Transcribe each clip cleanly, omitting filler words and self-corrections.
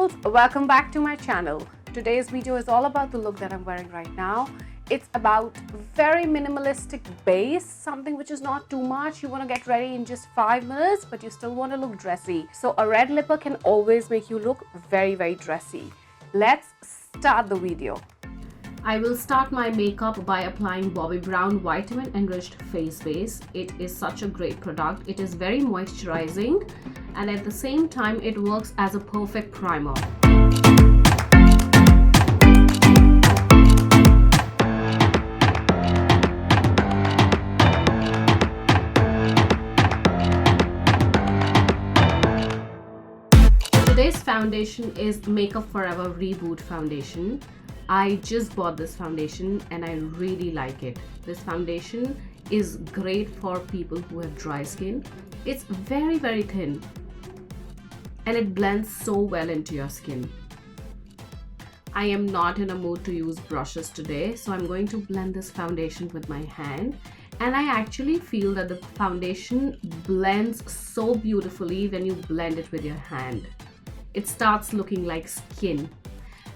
beautifuls, welcome back to my channel. Today's video is all about the look that I'm wearing right now. It's about very minimalistic base, something which is not too much. You want to get ready in just 5 minutes, but you still want to look dressy. So a red lipper can always make you look very dressy. Let's start the video. I will start my makeup by applying Bobbi Brown Vitamin Enriched Face Base. It is such a great product. It is very moisturizing and at the same time it works as a perfect primer. Today's foundation is Makeup Forever Reboot Foundation. I just bought this foundation and I really like it. This foundation is great for people who have dry skin. It's very thin and it blends so well into your skin. I am not in a mood to use brushes today, so I'm going to blend this foundation with my hand. And I actually feel that the foundation blends so beautifully when you blend it with your hand. It starts looking like skin.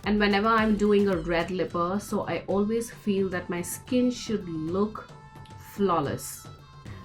And whenever I'm doing a red lipper, so I always feel that my skin should look flawless.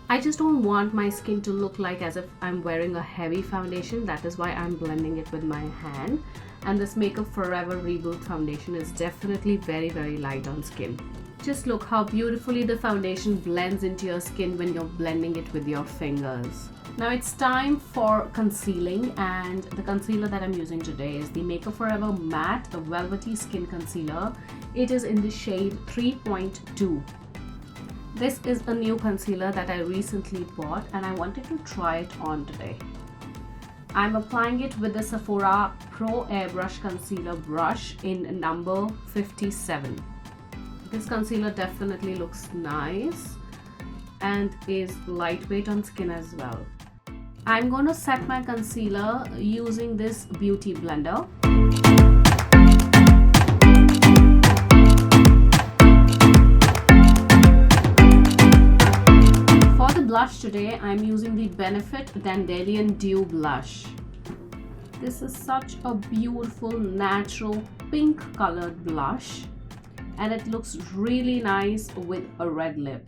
I just don't want my skin to look like as if I'm wearing a heavy foundation. That is why I'm blending it with my hand. And this Makeup Forever Reboot foundation is definitely very light on skin. Just look how beautifully the foundation blends into your skin when you're blending it with your fingers. Now it's time for concealing, and the concealer that I'm using today is the Makeup Forever Matte Velvety Skin Concealer. It is in the shade 3.2. This is a new concealer that I recently bought and I wanted to try it on today. I'm applying it with the Sephora Pro Airbrush Concealer Brush in number 57. This concealer definitely looks nice and is lightweight on skin as well. I'm going to set my concealer using this beauty blender. For the blush today, I'm using the Benefit Dandelion Dew Blush. This is such a beautiful natural pink colored blush and it looks really nice with a red lip.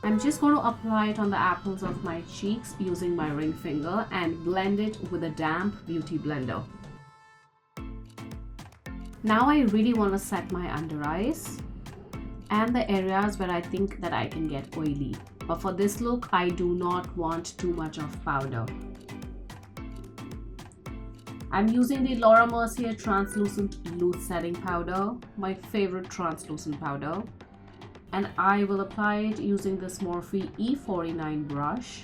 I'm just going to apply it on the apples of my cheeks using my ring finger and blend it with a damp beauty blender. Now I really want to set my under eyes and the areas where I think that I can get oily. But for this look, I do not want too much of powder. I'm using the Laura Mercier Translucent Loose Setting Powder, my favorite translucent powder. And I will apply it using this Morphe E49 brush.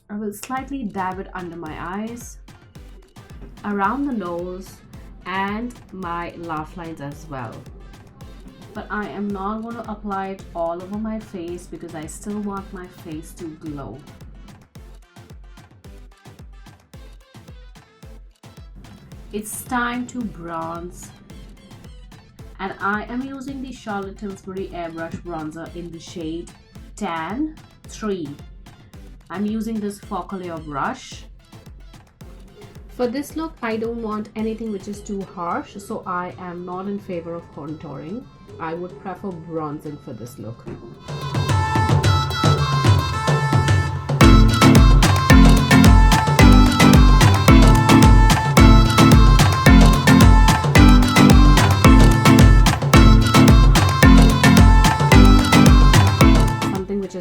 I will slightly dab it under my eyes, around the nose and my laugh lines as well. But I am not going to apply it all over my face because I still want my face to glow. It's time to bronze. And I am using the Charlotte Tilbury Airbrush Bronzer in the shade Tan 3. I'm using this Foccalure brush. For this look, I don't want anything which is too harsh, so I am not in favor of contouring. I would prefer bronzing for this look.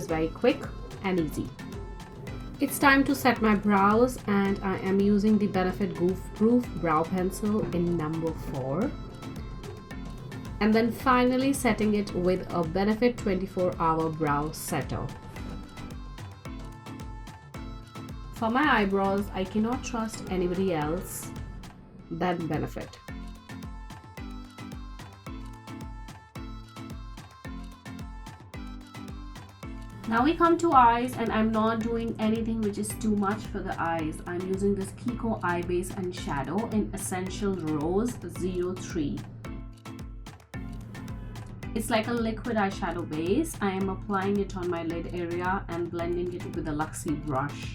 Very quick and easy. It's time to set my brows and I am using the Benefit Goof Proof Brow Pencil in number 4. And then finally setting it with a Benefit 24-Hour Brow Setter. For my eyebrows, I cannot trust anybody else than Benefit. Now we come to eyes and I'm not doing anything which is too much for the eyes. I'm using this Kiko Eye Base and Shadow in Essential Rose 03. It's like a liquid eyeshadow base. I am applying it on my lid area and blending it with a Luxie brush.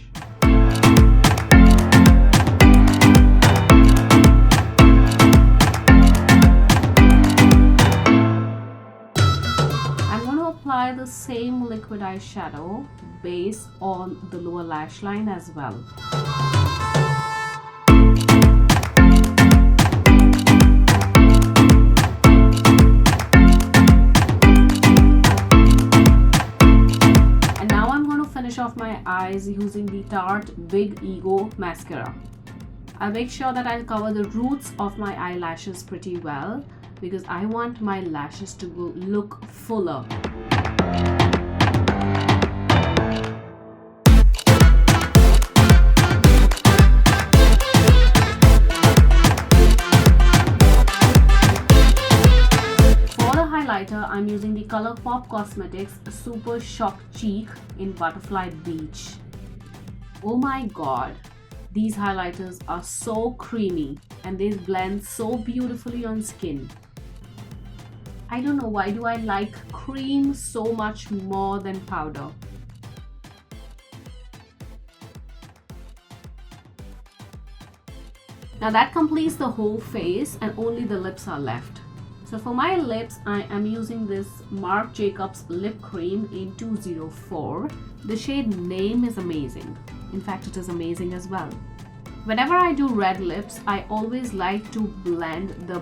same liquid eyeshadow base on the lower lash line as well. And now I'm going to finish off my eyes using the Tarte Big Ego Mascara. I'll make sure that I'll cover the roots of my eyelashes pretty well because I want my lashes to look fuller. For the highlighter, I'm using the Colourpopcosmetics Super Shock Cheek in Butterfly Beach. Oh my god! These highlighters are so creamy and they blend so beautifully on skin. I don't know, why do I like cream so much more than powder? Now that completes the whole face and only the lips are left. So for my lips, I am using this Marc Jacobs lip cream in 204. The shade name is amazing. In fact, it is amazing as well. Whenever I do red lips, I always like to blend the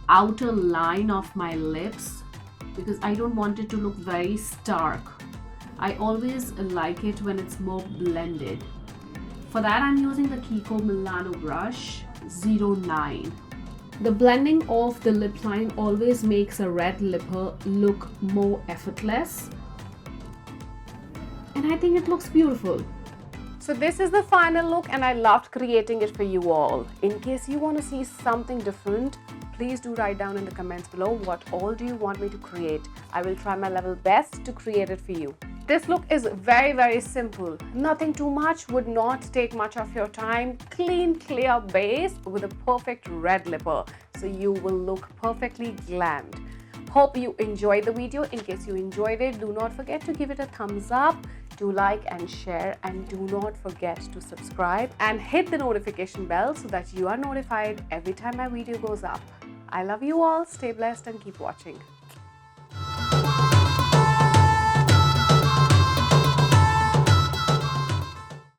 outer line of my lips because I don't want it to look very stark. I always like it when it's more blended. For that, I'm using the Kiko Milano brush 09. The blending of the lip line always makes a red lipper look more effortless. And I think it looks beautiful. So this is the final look and I loved creating it for you all. In case you want to see something different, please do write down in the comments below what all do you want me to create. I will try my level best to create it for you. This look is very simple. Nothing too much, would not take much of your time. Clean, clear base with a perfect red lipper. So you will look perfectly glammed. Hope you enjoyed the video. In case you enjoyed it, do not forget to give it a thumbs up. Do like and share, and do not forget to subscribe and hit the notification bell so that you are notified every time my video goes up. I love you all. Stay blessed and keep watching.